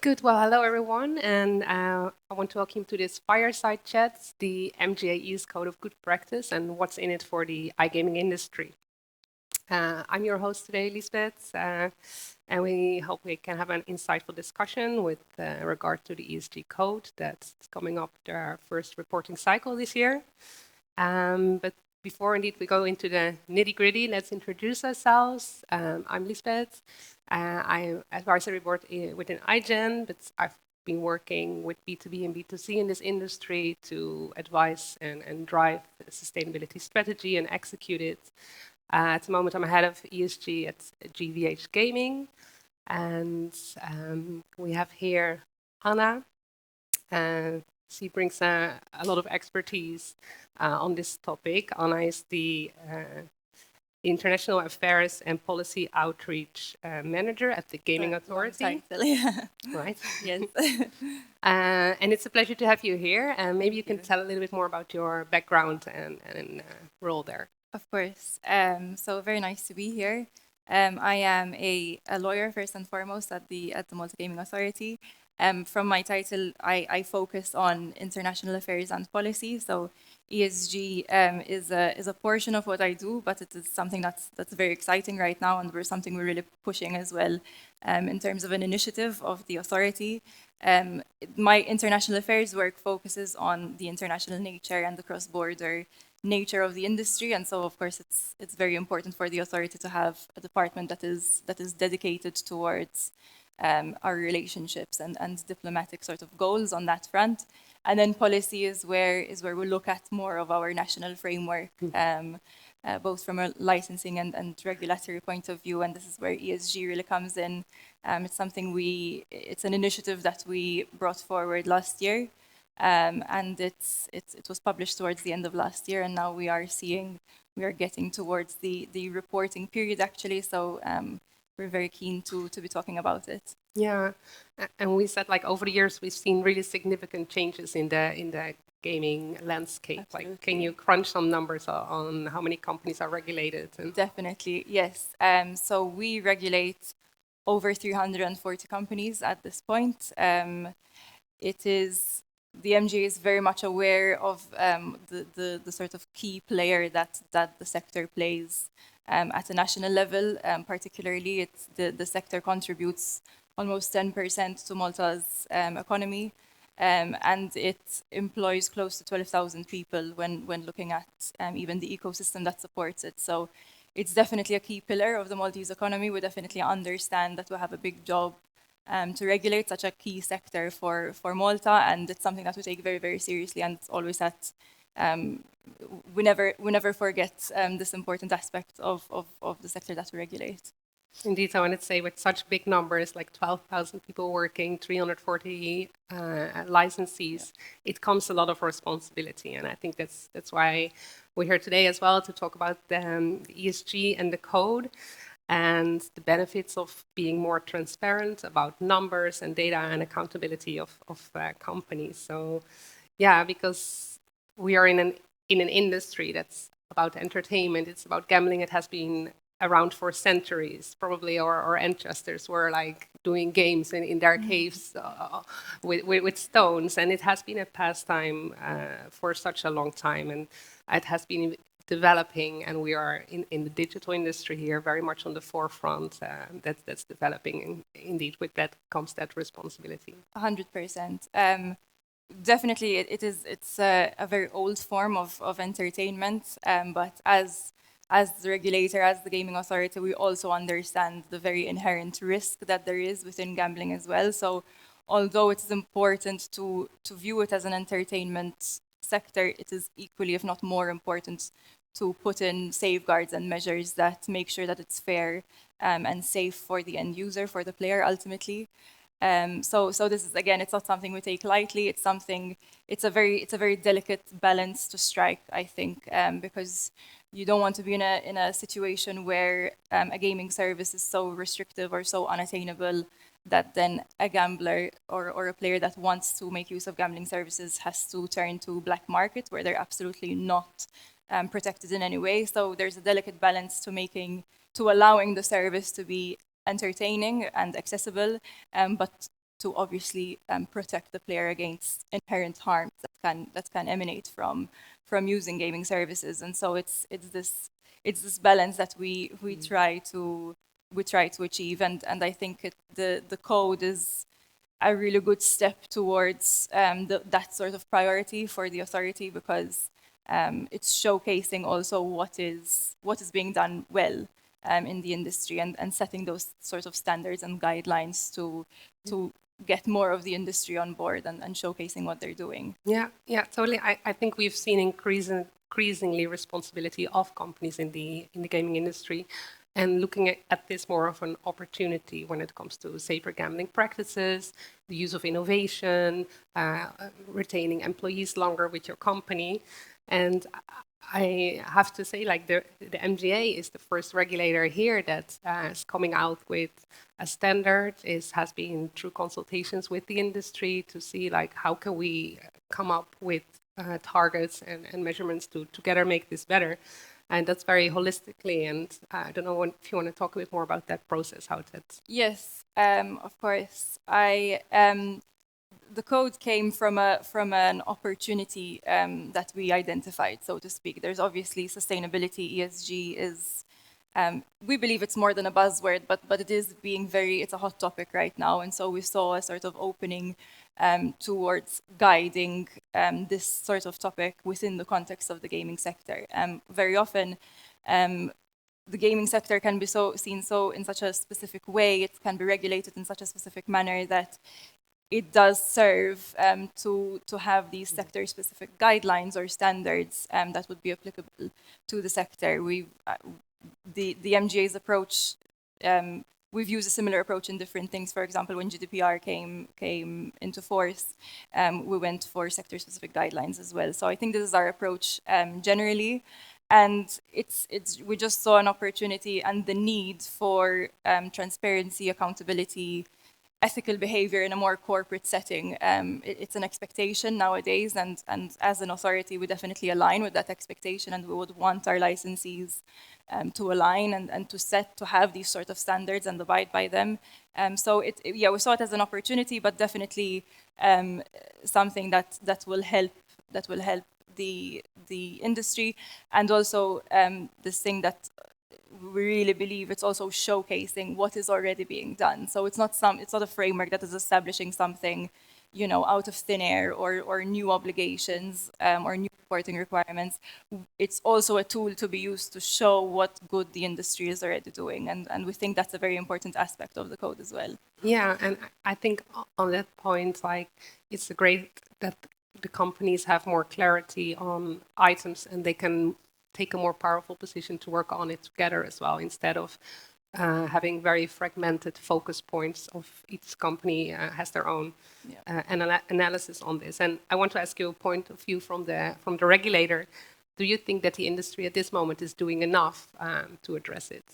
Good. Well, hello everyone, and I want to welcome you to this Fireside Chat, the MGAE's Code of Good Practice, and what's in it for the iGaming industry. I'm your host today, Lisbeth, and we hope we can have an insightful discussion with regard to the ESG code that's coming up their first reporting cycle this year. But before indeed we go into the nitty-gritty, let's introduce ourselves. I'm Lisbeth. I'm advisory board within iGen, but I've been working with B2B and B2C in this industry to advise and drive the sustainability strategy and execute it. At the moment, I'm head of ESG at GVH Gaming, and we have here Anna. She brings a lot of expertise on this topic. Anna is the International Affairs and Policy Outreach Manager at the Gaming Authority. Right. Yes. And it's a pleasure to have you here. Maybe you can tell a little bit more about your background and role there. Of course. So very nice to be here. I am a lawyer first and foremost at the Malta Gaming Authority. From my title, I focus on international affairs and policy. So ESG is a portion of what I do, but it is something that's very exciting right now, and we're really pushing as well in terms of an initiative of the authority. My international affairs work focuses on the international nature and the cross-border nature of the industry, and so of course it's very important for the authority to have a department that is dedicated towards our relationships and diplomatic sort of goals on that front. And then policy is where we look at more of our national framework, both from a licensing and regulatory point of view, and this is where ESG really comes in. It's an initiative that we brought forward last year, and it was published towards the end of last year, and now we are getting towards the reporting period actually. So we're very keen to be talking about it. Yeah, and we said like over the years we've seen really significant changes in the gaming landscape. Absolutely. Like, can you crunch some numbers on how many companies are regulated? Definitely, yes. So we regulate over 340 companies at this point. The MGA is very much aware of the sort of key player that the sector plays at a national level. Particularly, the sector contributes almost 10% to Malta's economy, and it employs close to 12,000 people when looking at even the ecosystem that supports it. So it's definitely a key pillar of the Maltese economy. We definitely understand that we have a big job to regulate such a key sector for Malta, and it's something that we take very, very seriously, and it's always at we never forget this important aspect of the sector that we regulate. Indeed, I want to say with such big numbers, like 12,000 people working, 340 licensees, it comes a lot of responsibility, and I think that's why we're here today as well to talk about the ESG and the code, and the benefits of being more transparent about numbers and data and accountability of companies. So, yeah, because we are in an industry that's about entertainment, it's about gambling. It has been around for centuries. Probably our ancestors were like doing games in their caves with stones, and it has been a pastime for such a long time, and it has been developing, and we are in the digital industry here very much on the forefront. That's developing, and indeed with that comes that responsibility. 100%. Definitely, it's a very old form of entertainment, but as the regulator, as the gaming authority, we also understand the very inherent risk that there is within gambling as well. So although it's important to view it as an entertainment sector, it is equally, if not more important, to put in safeguards and measures that make sure that it's fair and safe for the end user, for the player ultimately. So this is, again, it's not something we take lightly. It's a very delicate balance to strike, I think, because you don't want to be in a situation where a gaming service is so restrictive or so unattainable that then a gambler or a player that wants to make use of gambling services has to turn to black market where they're absolutely not protected in any way. So there's a delicate balance to allowing the service to be entertaining and accessible, but to obviously protect the player against inherent harms that can emanate from using gaming services. And so it's this balance that we try to achieve, and I think the code is a really good step towards that sort of priority for the authority, because it's showcasing also what is being done well in the industry, and setting those sort of standards and guidelines to get more of the industry on board, and showcasing what they're doing. Yeah, totally. I think we've seen increasingly responsibility of companies in the gaming industry, and looking at this more of an opportunity when it comes to safer gambling practices, the use of innovation, retaining employees longer with your company. And I have to say, like the MGA is the first regulator here that is coming out with a standard. Has been through consultations with the industry to see like how can we come up with targets and measurements to together make this better. And that's very holistically. And I don't know if you want to talk a bit more about that process, how that's... Yes, of course. The code came from an opportunity that we identified, so to speak. There's obviously sustainability. ESG is, we believe it's more than a buzzword, but it is it's a hot topic right now. And so we saw a sort of opening towards guiding this sort of topic within the context of the gaming sector. Very often, the gaming sector can be seen in such a specific way. It can be regulated in such a specific manner that it does serve to have these sector-specific guidelines or standards that would be applicable to the sector. The MGA's approach, we've used a similar approach in different things. For example, when GDPR came into force, we went for sector-specific guidelines as well. So I think this is our approach generally. And we just saw an opportunity and the need for transparency, accountability, ethical behavior in a more corporate setting. It's an expectation nowadays, and as an authority, we definitely align with that expectation, and we would want our licensees to align and to have these sort of standards and abide by them. So we saw it as an opportunity, but definitely something that will help the industry, and also this thing that we really believe it's also showcasing what is already being done. So it's not a framework that is establishing something, out of thin air, or new obligations or new reporting requirements. It's also a tool to be used to show what good the industry is already doing, and we think that's a very important aspect of the code as well. Yeah, and I think on that point, like it's great that the companies have more clarity on items, and they can take a more powerful position to work on it together as well, instead of having very fragmented focus points of each company has their own analysis on this. And I want to ask you a point of view from the regulator. Do you think that the industry at this moment is doing enough to address it?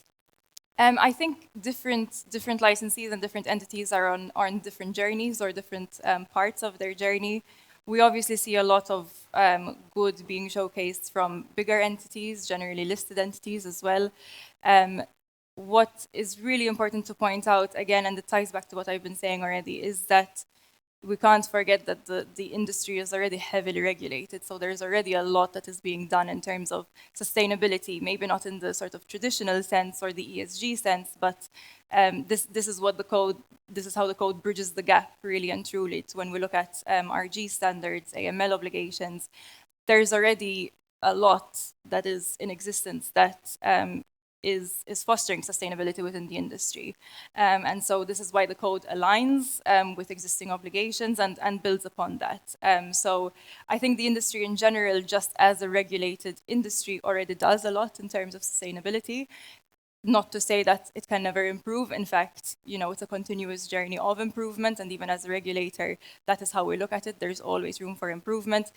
I think different licensees and different entities are on different journeys, or different parts of their journey. We obviously see a lot of good being showcased from bigger entities, generally listed entities as well. What is really important to point out, again, and it ties back to what I've been saying already, is that we can't forget that the industry is already heavily regulated. So there's already a lot that is being done in terms of sustainability, maybe not in the sort of traditional sense or the ESG sense, but this is how the code bridges the gap, really and truly. It's when we look at RG standards, AML obligations, there's already a lot that is in existence that is fostering sustainability within the industry. And so this is why the code aligns with existing obligations and builds upon that. So I think the industry in general, just as a regulated industry, already does a lot in terms of sustainability. Not to say that it can never improve. In fact, it's a continuous journey of improvement. And even as a regulator, that is how we look at it. There's always room for improvement.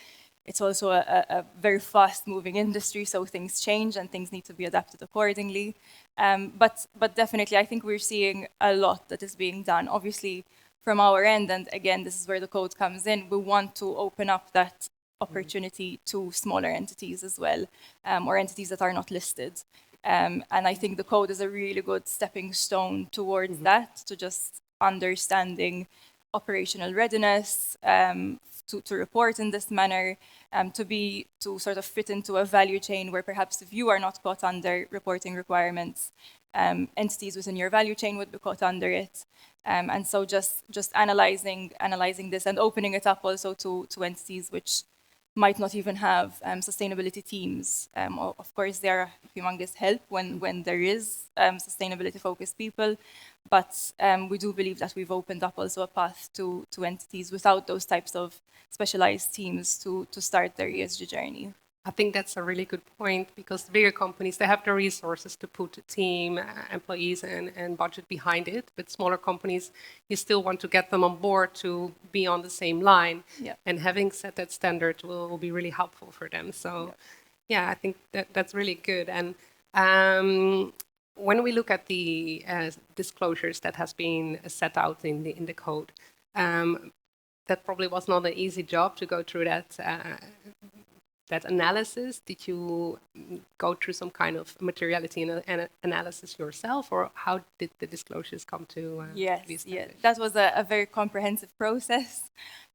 It's also a very fast-moving industry, so things change and things need to be adapted accordingly. But definitely, I think we're seeing a lot that is being done. Obviously, from our end, and again, this is where the code comes in, we want to open up that opportunity to smaller entities as well, or entities that are not listed. And I think the code is a really good stepping stone towards that, to just understanding operational readiness, to report in this manner, to sort of fit into a value chain where perhaps if you are not caught under reporting requirements, entities within your value chain would be caught under it. And so just analyzing this and opening it up also to entities which might not even have sustainability teams. Of course, they are a humongous help when there is sustainability-focused people, but we do believe that we've opened up also a path to entities without those types of specialized teams to start their ESG journey. I think that's a really good point, because bigger companies, they have the resources to put a team, employees, and budget behind it. But smaller companies, you still want to get them on board to be on the same line. Yeah. And having set that standard will be really helpful for them. So, yeah, I think that's really good. And when we look at the disclosures that has been set out in the code, that probably was not an easy job to go through that analysis. Did you go through some kind of materiality analysis yourself, or how did the disclosures come to Yes, that was a very comprehensive process.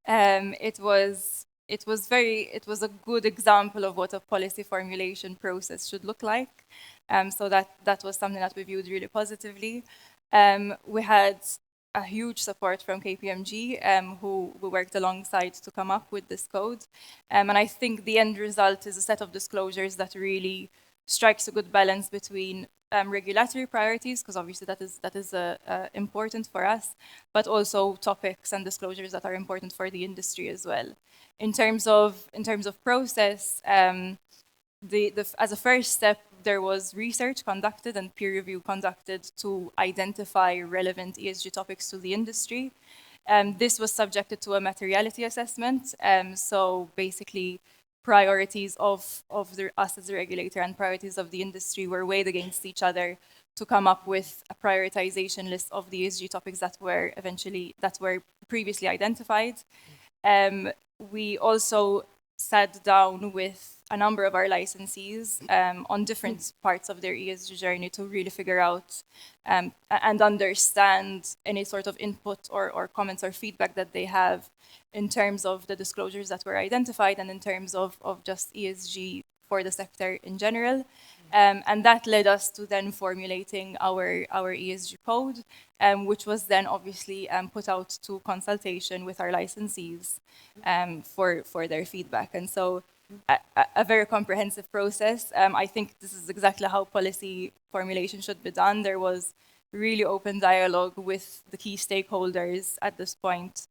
It was a good example of what a policy formulation process should look like. So that was something that we viewed really positively. We had a huge support from KPMG, who we worked alongside to come up with this code. And I think the end result is a set of disclosures that really strikes a good balance between regulatory priorities, because obviously that is important for us, but also topics and disclosures that are important for the industry as well. In terms of process, as a first step, there was research conducted and peer review conducted to identify relevant ESG topics to the industry. This was subjected to a materiality assessment. So basically, priorities of us as a regulator and priorities of the industry were weighed against each other to come up with a prioritization list of the ESG topics that were previously identified. We also sat down with a number of our licensees on different parts of their ESG journey to really figure out and understand any sort of input or comments or feedback that they have in terms of the disclosures that were identified and in terms of just ESG for the sector in general. And that led us to then formulating our ESG code, which was then obviously put out to consultation with our licensees for their feedback. And so a very comprehensive process. I think this is exactly how policy formulation should be done. There was really open dialogue with the key stakeholders at this point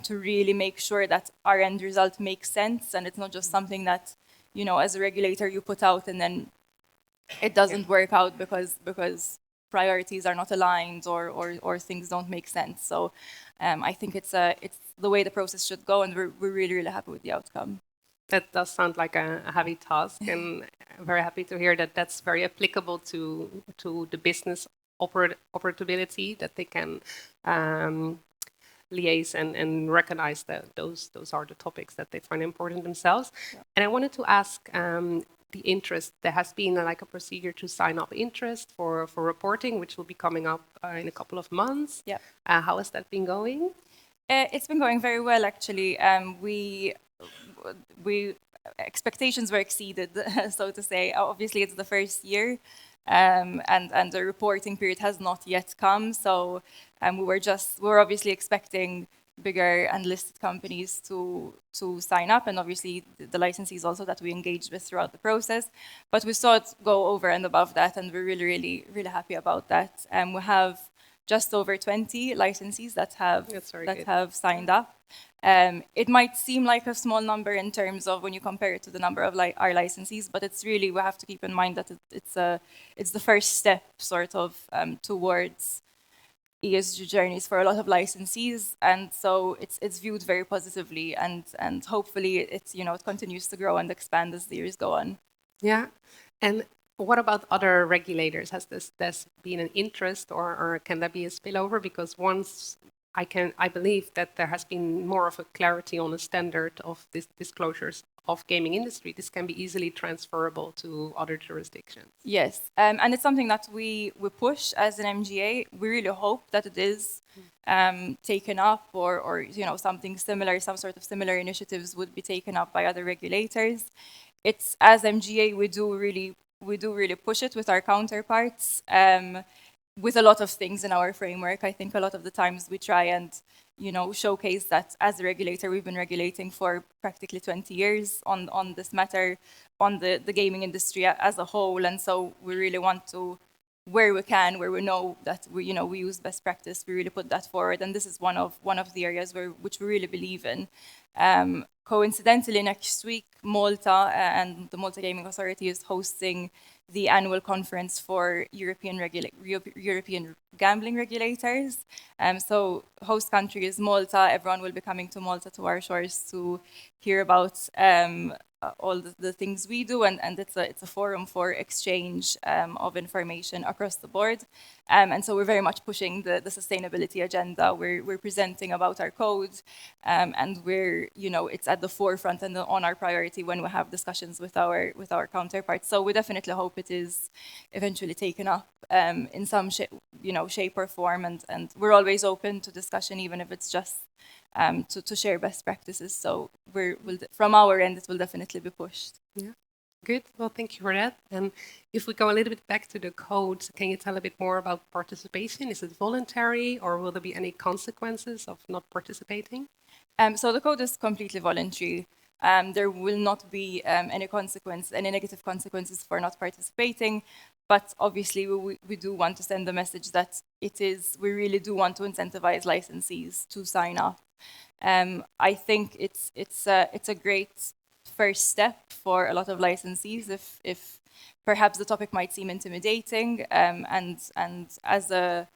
to really make sure that our end result makes sense, and it's not just something that, as a regulator you put out and then it doesn't work out because priorities are not aligned or things don't make sense. So I think it's the way the process should go, and we're really, really happy with the outcome. That does sound like a heavy task, and I'm very happy to hear that that's very applicable to the business operability, that they can liaise and recognize that those are the topics that they find important themselves. Yeah. And I wanted to ask the interest. There has been like a procedure to sign up interest for reporting, which will be coming up in a couple of months. Yeah. How has that been going? It's been going very well, actually. We expectations were exceeded, so to say. Obviously, it's the first year, and the reporting period has not yet come. So we were obviously expecting bigger and listed companies to sign up, and obviously the licensees also that we engaged with throughout the process. But we saw it go over and above that, and we're really, really, really happy about that. We have just over 20 licensees that have signed up. It might seem like a small number in terms of when you compare it to the number of our licensees, but it's really, we have to keep in mind that it's the first step sort of towards ESG journeys for a lot of licensees, and so it's viewed very positively, and hopefully it continues to grow and expand as the years go on. Yeah, and what about other regulators? Has there's been an interest, or can there be a spillover? Because once I believe that there has been more of a clarity on the standard of these disclosures of gaming industry, this can be easily transferable to other jurisdictions. Yes, and it's something that we push as an MGA. We really hope that it is taken up, or something similar, some sort of similar initiatives would be taken up by other regulators. It's, as MGA, we do really push it with our counterparts. With a lot of things in our framework. I think a lot of the times we try and showcase that as a regulator, we've been regulating for practically 20 years on this matter, on the gaming industry as a whole. And so we really want to, where we can, where we know that we use best practice, we really put that forward. And this is one of the areas which we really believe in. Coincidentally, next week, Malta and the Malta Gaming Authority is hosting the annual conference for European gambling regulators. So host country is Malta. Everyone will be coming to Malta, to our shores, to hear about all the things we do, and it's a forum for exchange of information across the board. And so we're very much pushing the sustainability agenda. We're presenting about our code, and we're it's at the forefront and on our priority when we have discussions with our counterparts. So we definitely hope it is eventually taken up in some shape or form, and we're always open to discussion, even if it's just to share best practices. So from our end, it will definitely be pushed. Yeah, good. Well, thank you for that. And if we go a little bit back to the code, can you tell a bit more about participation? Is it voluntary, or will there be any consequences of not participating? So the code is completely voluntary. There will not be any negative consequences for not participating. But obviously, we do want to send the message that we really do want to incentivize licensees to sign up. I think it's a great first step for a lot of licensees if perhaps the topic might seem intimidating, and as a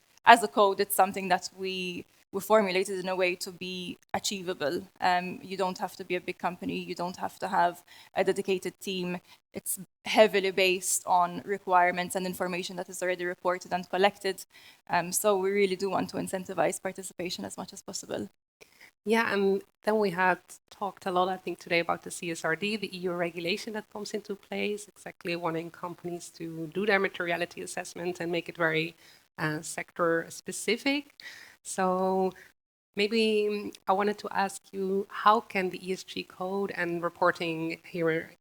code, it's something that we formulated in a way to be achievable. You don't have to be a big company. You don't have to have a dedicated team. It's heavily based on requirements and information that is already reported and collected. So we really do want to incentivize participation as much as possible. Yeah, and then we had talked a lot, I think, today about the CSRD, the EU regulation that comes into place, exactly wanting companies to do their materiality assessment and make it very sector specific. So maybe I wanted to ask you, how can the ESG code and reporting here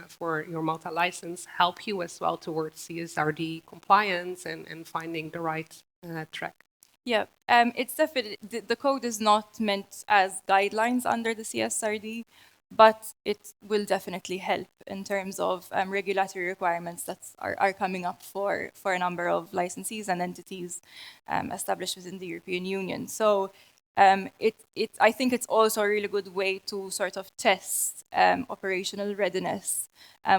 for your Malta license help you as well towards CSRD compliance and finding the right track? Yeah, it's definitely, the code is not meant as guidelines under the CSRD, but it will definitely help in terms of regulatory requirements that are coming up for a number of licensees and entities established within the European Union. So I think it's also a really good way to sort of test operational readiness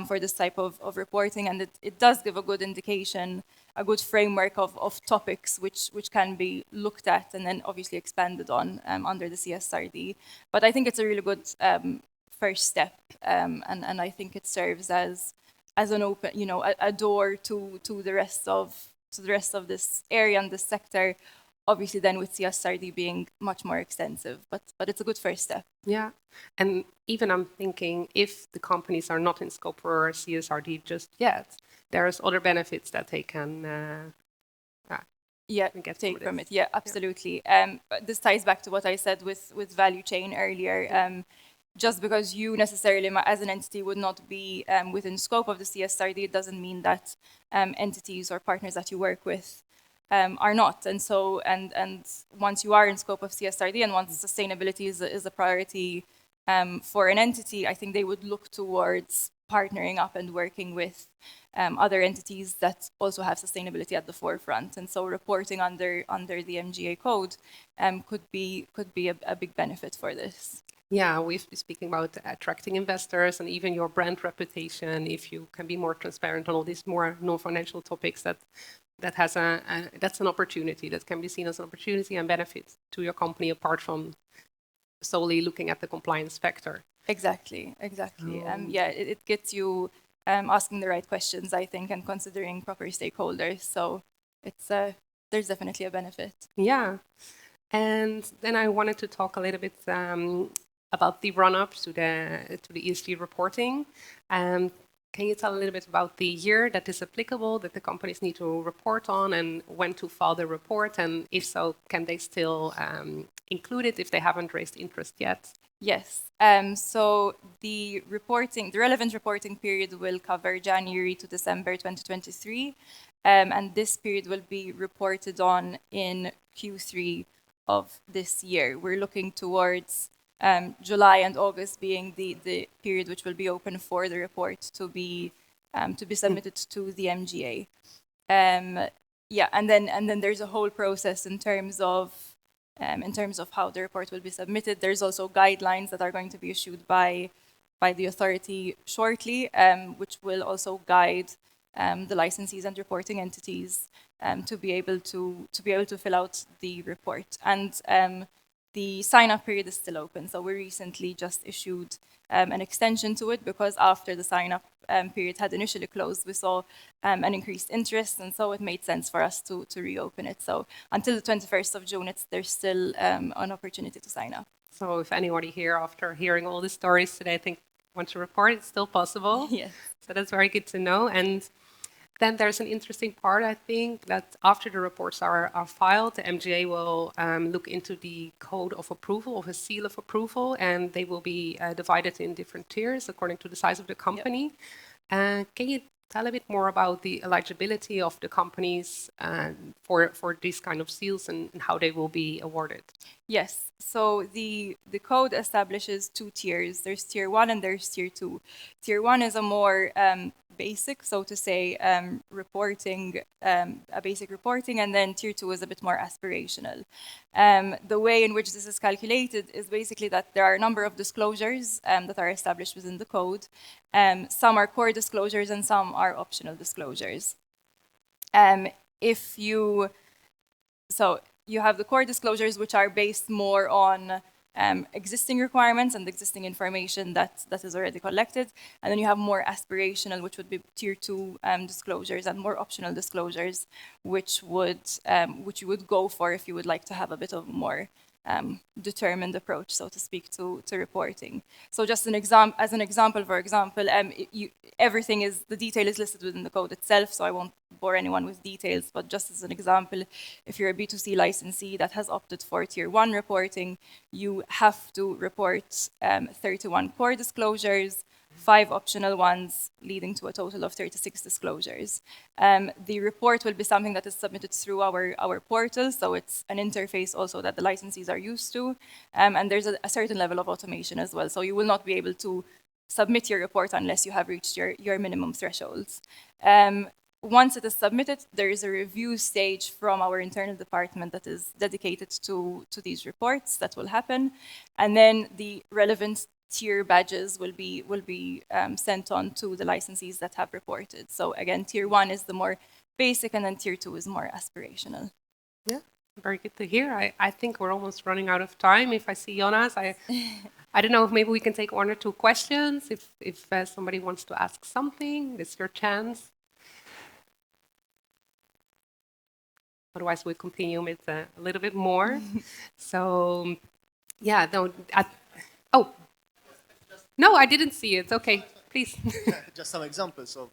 for this type of reporting, and it does give a good indication, a good framework of topics which can be looked at and then obviously expanded on under the CSRD. But I think it's a really good first step, and I think it serves as an open, a door to the rest of this area and this sector. Obviously, then with CSRD being much more extensive, but it's a good first step. Yeah, and even I'm thinking, if the companies are not in scope for CSRD just yet, there's other benefits that they can get take from it. Yeah, absolutely. This ties back to what I said with value chain earlier. Just because you necessarily, as an entity, would not be within scope of the CSRD, it doesn't mean that entities or partners that you work with are not. And so, and once you are in scope of CSRD, and once sustainability is a priority for an entity, I think they would look towards partnering up and working with other entities that also have sustainability at the forefront. And so reporting under the MGA code could be a big benefit for this. Yeah, we've been speaking about attracting investors and even your brand reputation. If you can be more transparent on all these more non-financial topics, that's an opportunity that can be seen as an opportunity and benefit to your company apart from solely looking at the compliance factor. Exactly. It gets you asking the right questions, I think, and considering proper stakeholders. So it's there's definitely a benefit. Yeah, and then I wanted to talk a little bit about the run-up to the ESG reporting. Can you tell a little bit about the year that is applicable, that the companies need to report on, and when to file the report? And if so, can they still include it if they haven't raised interest yet? Yes. So the relevant reporting period will cover January to December 2023, and this period will be reported on in Q3 of this year. We're looking towards July and August being the period which will be open for the report to be submitted to the MGA. Yeah, and then there's a whole process in terms of how the report will be submitted. There's also guidelines that are going to be issued by the authority shortly, which will also guide the licensees and reporting entities to be able to fill out the report. And the sign-up period is still open. So we recently just issued an extension to it because after the sign-up period had initially closed, we saw an increased interest, and so it made sense for us to reopen it. So until the 21st of June, there's still an opportunity to sign up. So if anybody here, after hearing all the stories today, want to report, it's still possible. Yes. So that's very good to know. And then there's an interesting part, I think, that after the reports are filed, the MGA will look into the code of approval, of a seal of approval, and they will be divided in different tiers according to the size of the company. Yep. Can you tell a bit more about the eligibility of the companies for these kind of seals and how they will be awarded? Yes. So the code establishes two tiers. There's tier 1 and there's tier 2. Tier 1 is a more basic, so to say, reporting, a basic reporting, and then tier 2 is a bit more aspirational. The way in which this is calculated is basically that there are a number of disclosures that are established within the code. Some are core disclosures and some are optional disclosures. You have the core disclosures, which are based more on existing requirements and existing information that is already collected. And then you have more aspirational, which would be tier 2 disclosures, and more optional disclosures, which you would go for if you would like to have a bit of more determined approach, so to speak, to reporting. So just as an example, for example, the detail is listed within the code itself, so I won't bore anyone with details, but just as an example, if you're a B2C licensee that has opted for tier 1 reporting, you have to report 31 core disclosures, 5 optional ones, leading to a total of 36 disclosures. The report will be something that is submitted through our portal, so it's an interface also that the licensees are used to, and there's a certain level of automation as well, so you will not be able to submit your report unless you have reached your minimum thresholds. Once it is submitted, there is a review stage from our internal department that is dedicated to these reports that will happen, and then the relevant tier badges will be sent on to the licensees that have reported. So again, tier 1 is the more basic, and then tier 2 is more aspirational. Yeah, very good to hear. I think we're almost running out of time. If I see Jonas, I don't know if maybe we can take 1 or 2 questions. If somebody wants to ask something, this is your chance. Otherwise, we'll continue with a little bit more. So, yeah, no, I didn't see it. Okay, please. Just some examples of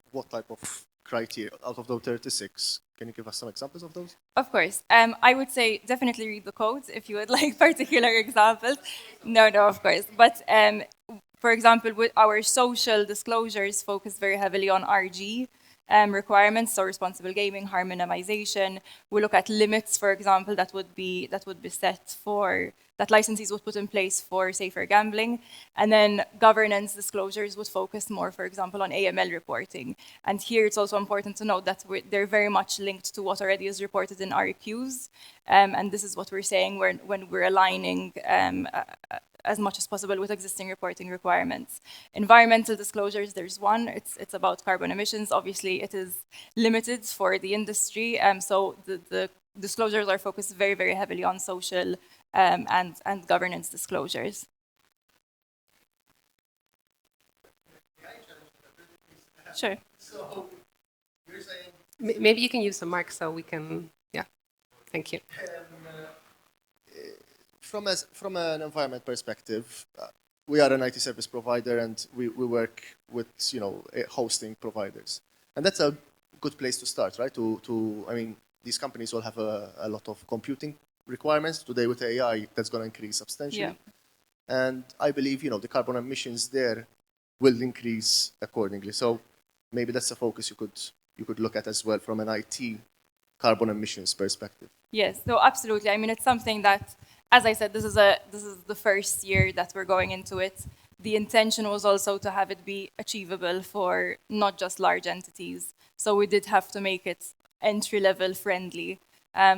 what type of criteria out of those 36. Can you give us some examples of those? Of course. I would say definitely read the codes if you would like particular examples. No, of course. But for example, with our social disclosures focus very heavily on RG requirements, so responsible gaming, harm minimization. We look at limits, for example, that would be set for that licensees would put in place for safer gambling. And then governance disclosures would focus more, for example, on AML reporting. And here it's also important to note that they're very much linked to what already is reported in REQs. And this is what we're saying when we're aligning as much as possible with existing reporting requirements. Environmental disclosures, there's one. It's about carbon emissions. Obviously, it is limited for the industry. So the disclosures are focused very, very heavily on social and governance disclosures. Sure. So you're saying maybe you can use the mic so we can. Yeah. Thank you. from an environment perspective, we are an IT service provider, and we work with hosting providers, and that's a good place to start, right? I mean, these companies will have a lot of computing requirements today with AI. That's going to increase substantially, and I believe the carbon emissions there will increase accordingly. So maybe that's a focus you could look at as well from an IT carbon emissions perspective. Yes, no, absolutely. I mean, it's something that, as I said, this is the first year that we're going into it. The intention was also to have it be achievable for not just large entities. So we did have to make it entry-level friendly,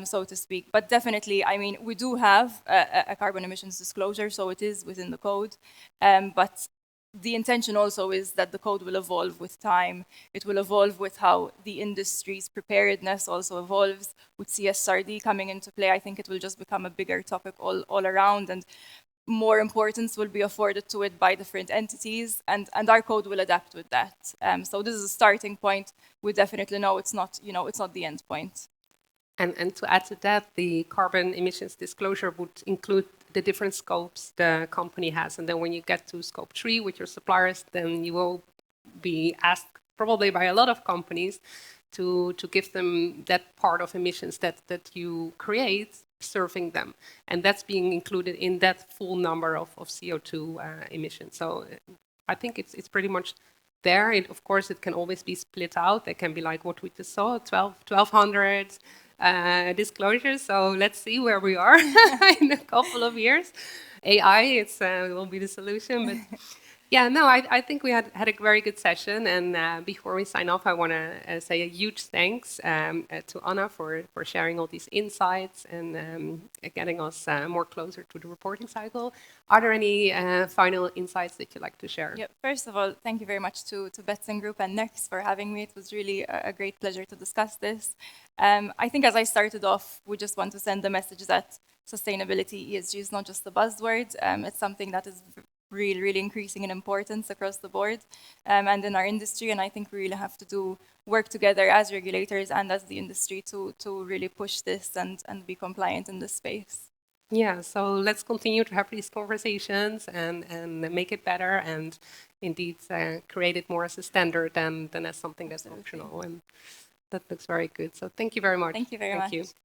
so to speak. But definitely, I mean, we do have a carbon emissions disclosure, so it is within the code. But the intention also is that the code will evolve with time. It will evolve with how the industry's preparedness also evolves. With CSRD coming into play, I think it will just become a bigger topic all around, and more importance will be afforded to it by different entities, and our code will adapt with that. So this is a starting point. We definitely know it's not the end point. And to add to that, the carbon emissions disclosure would include the different scopes the company has. And then when you get to scope 3 with your suppliers, then you will be asked probably by a lot of companies to give them that part of emissions that you create, serving them. And that's being included in that full number of CO2 emissions. So I think it's pretty much there. Of course, it can always be split out. It can be like what we just saw, 1,200 disclosures. So let's see where we are in a couple of years. AI, will be the solution. But yeah, no, I think we had a very good session. And before we sign off, I want to say a huge thanks to Anna for sharing all these insights and getting us more closer to the reporting cycle. Are there any final insights that you'd like to share? Yeah, first of all, thank you very much to Betson Group and Next for having me. It was really a great pleasure to discuss this. I think as I started off, we just want to send the message that sustainability, ESG, is not just a buzzword. It's something that is really, really increasing in importance across the board and in our industry. And I think we really have to work together as regulators and as the industry to really push this and be compliant in this space. Yeah, so let's continue to have these conversations and make it better and indeed create it more as a standard than as something that's optional. And that looks very good. So thank you very much. Thank you very much. You.